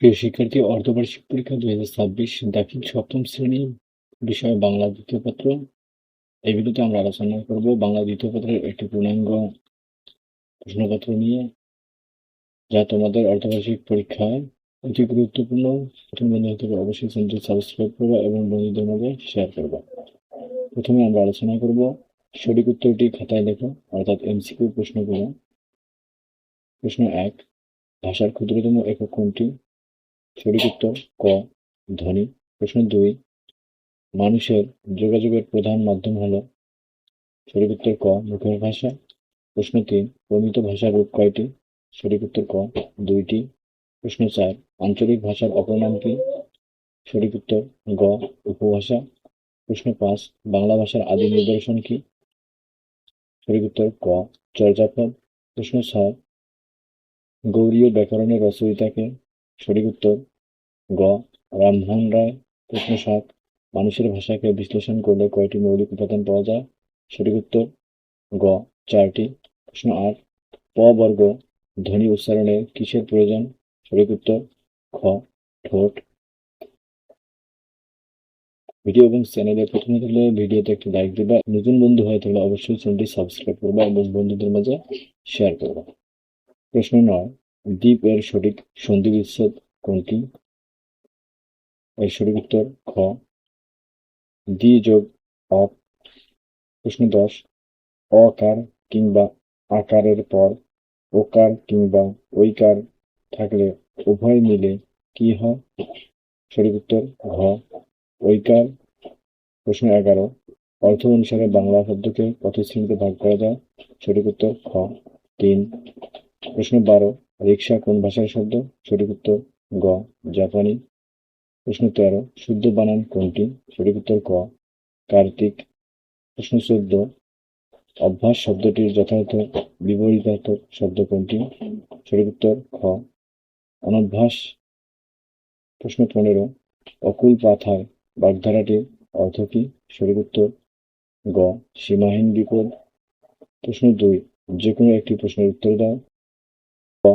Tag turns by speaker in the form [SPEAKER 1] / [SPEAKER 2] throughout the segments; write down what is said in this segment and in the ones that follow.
[SPEAKER 1] প্রিয় শিক্ষার্থী, অর্ধবার্ষিক পরীক্ষা 2026 দাখিল সপ্তম শ্রেণী, বিষয় বাংলা দ্বিতীয় পত্র। এই ভিডিওতে আমরা আলোচনা করব বাংলা দ্বিতীয় পত্রের একটি পূর্ণাঙ্গ প্রশ্নপত্র নিয়ে, যা তোমাদের অর্ধবার্ষিক পরীক্ষায় অতি গুরুত্বপূর্ণ। প্রথম বন্ধু হতে অবশ্যই চ্যানেলটি সাবস্ক্রাইব করবা এবং বন্ধুদের মধ্যে শেয়ার করবা। প্রথমে আমরা আলোচনা করব সঠিক উত্তরটি খাতায় লেখো, অর্থাৎ এমসিকিউ প্রশ্নগুলো। প্রশ্ন 1, ভাষার ক্ষুদ্রতম একক কোনটি? সঠিক উত্তর ক, ধ্বনি। প্রশ্ন 2, মানুষের যোগাযোগের প্রধান মাধ্যম হলো? সঠিক উত্তর ক, মুখের ভাষা। প্রশ্ন 3, প্রমিত ভাষার রূপ কয়টি? সঠিক উত্তর ক, 2টি। প্রশ্ন 4, আঞ্চলিক ভাষার অপর নাম কি? সঠিক উত্তর গ, উপভাষা। প্রশ্ন 5, বাংলা ভাষার আদি নিদর্শন কি? সঠিক উত্তর ক, চর্যাপদ। প্রশ্ন 6, গৌড়ীয় ব্যাকরণের রচয়িতা কে? সঠিক উত্তর গ, রামমোহন রায়। প্রশ্ন 7, মানুষের ভাষাকে বিশ্লেষণ করলে কয়টি মৌলিক উপাদান পাওয়া যায়? সঠিক উত্তর গ, 4টি। প্রশ্ন 8, প বর্গ ধ্বনি উচ্চারণে কিসের প্রয়োজন? সঠিক উত্তর খ, ঠোঁট। ভিডিও এবং চ্যানেলে প্রথমে থাকলে ভিডিওতে একটি লাইক দিবা, নতুন বন্ধু হয়ে থাকলে অবশ্যই চ্যানেলটি সাবস্ক্রাইব করবা এবং বন্ধুদের মাঝে শেয়ার করবা। প্রশ্ন 9, দ্বীপ এর সঠিক সন্ধি বিচ্ছেদ কোনটি? এর সঠিক উত্তর খ, দ্বি যোগ অপ। প্রশ্ন 10, অকার কিংবা আকারের পর ওকার কিংবা ঐকার থাকলে উভয় মিলে কি হয়? সঠিক উত্তর ঘ, ঐকার। প্রশ্ন 11, অর্থ অনুসারে বাংলা শব্দকে কত শ্রেণীতে ভাগ করা যায়? সঠিক উত্তর খ, 3। প্রশ্ন 12, রিকশা কোন ভাষার শব্দ? সঠিক উত্তর গ, জাপানি। প্রশ্ন 13, শুদ্ধ বানান কোনটি? সঠিক উত্তর ক, কার্তিক। প্রশ্ন 14, অভ্যাস শব্দটির যথার্থ বিপরীতার্থক শব্দ কোনটি? সঠিক উত্তর খ, অনভ্যাস। প্রশ্ন 15, অকুল পাথার বাগধারাটির অর্থ কি? সঠিক উত্তর গ, সীমাহীন বিপদ। প্রশ্ন 2, যে কোনো একটি প্রশ্নের উত্তর দাও। ক,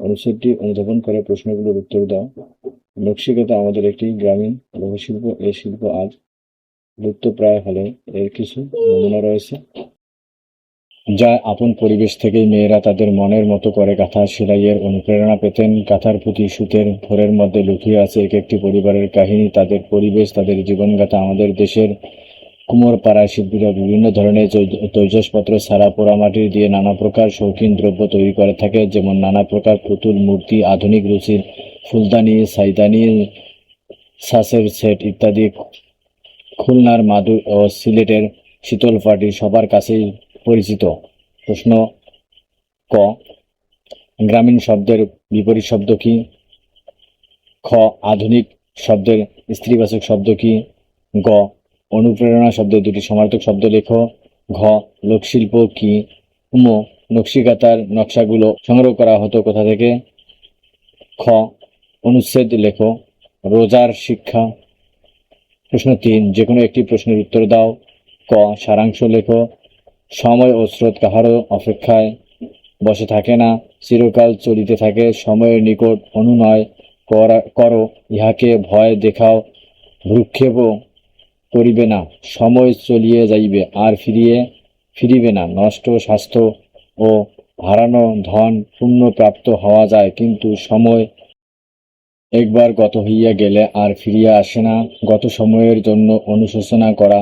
[SPEAKER 1] অনুচ্ছেদটি অনুধাবন করে প্রশ্নগুলোর উত্তর দাও। নকশিকাঁথা আমাদের একটি গ্রামীণ লোকশিল্প। এই শিল্প আজ লুপ্তপ্রায় হলেও এর কিছু নমুনা রয়েছে, যা আপন পরিবেশ থেকেই মেয়েরা তাদের মনের মতো করে কাঁথা সেলাইয়ের অনুপ্রেরণা পেতেন। কাঁথার প্রতি সুতের ভোরের মধ্যে লুকিয়ে আছে এক একটি পরিবারের কাহিনী, তাদের পরিবেশ, তাদের জীবনগাথা। আমাদের দেশের কুমোরপাড়ায় শিল্পীরা বিভিন্ন ধরনের তৈজসপত্র ছাড়া পোড়ামাটির দিয়ে নানা প্রকার শৌখিন দ্রব্য তৈরি করে থাকে, যেমন নানা প্রকার পুতুল, মূর্তি, আধুনিক রুচির ফুলদানি, ছাইদানি, ছাঁচের সেট ইত্যাদি। খুলনার মাদুর ও সিলেটের শীতলপাটি সবার কাছেই পরিচিত। প্রশ্ন ক, গ্রামীণ শব্দের বিপরীত শব্দ কি? খ, আধুনিক শব্দের স্ত্রীবাচক শব্দ কি? গ, অনুপ্রেরণা শব্দের দুটি সমার্থক শব্দ লেখো। ঘ, লোকশিল্প কি? ম, নকশিকাঁথার নকশাগুলো সংগ্রহ করা হতো কোথা থেকে? খ, অনুচ্ছেদ লেখো। রোজার শিক্ষা। প্রশ্ন 3, যে কোনো একটি প্রশ্নের উত্তর দাও। ক, সারাংশ লেখো। সময় ও স্রোত কাহারও অপেক্ষায় বসে থাকে না, চিরকাল চলিতে থাকে। সময়ের নিকট অনুনয় করো, ইহাকে ভয় দেখাও, ভ্রুক্ষেপও করিবে না। সময় চলিয়া যাইবে, আর ফিরিবে না। নষ্ট স্বাস্থ্য ও হারানো ধন পুনঃপ্রাপ্ত হওয়া যায়, কিন্তু সময় একবার গত হইয়া গেলে আর ফিরিয়া আসে না। গত সময়ের জন্য অনুশোচনা করা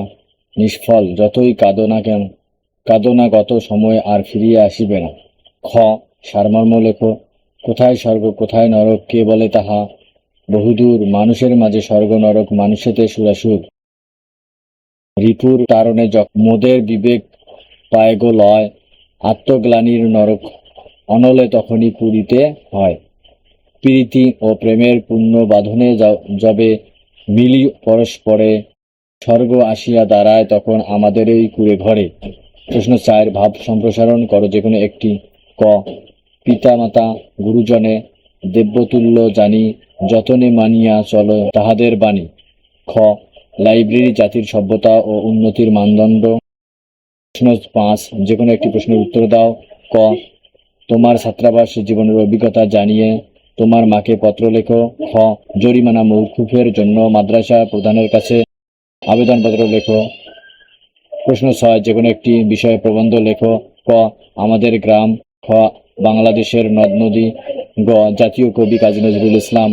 [SPEAKER 1] নিষ্ফল, যতই কাঁদো না, গত সময় আর ফিরিয়া আসিবে না। খ, সারমর্ম লেখো। কোথায় স্বর্গ, কোথায় নরক, কে বলে তাহা? বহুদূর, মানুষের মাঝে স্বর্গ নরক, মানুষেতে সুরাসুর। রিপুর তারণে মোদের বিবেক পায় গো লয়, আত্মগ্লানির নরক অনলে তখনই পুরিতে হয়। প্রীতি ও প্রেমের পুণ্য বাঁধনে যবে মিলি পরস্পরে, স্বর্গ আসিয়া দাঁড়ায় তখন আমাদেরই কুড়ে ঘরে। প্রশ্ন 4, ভাব সম্প্রসারণ করো যে কোনো একটি। ক, পিতামাতা গুরুজনে দেবতুল্য জানি, যতনে মানিয়া চলো তাহাদের বাণী। খ, লাইব্রেরি জাতির সভ্যতা ও উন্নতির মানদণ্ড। প্রশ্ন 5, যে কোনো একটি প্রশ্নের উত্তর দাও। ক, তোমার ছাত্রাবাস জীবনের অভিজ্ঞতা জানিয়ে তোমার মাকে পত্র লেখো। খ, জরিমানা মওকুফের জন্য মাদ্রাসা প্রধানের কাছে আবেদনপত্র লেখো। প্রশ্ন 6, যে কোনো একটি বিষয়ে প্রবন্ধ লেখো। ক, আমাদের গ্রাম। খ, বাংলাদেশের নদ নদী। গ, জাতীয় কবি কাজী নজরুল ইসলাম।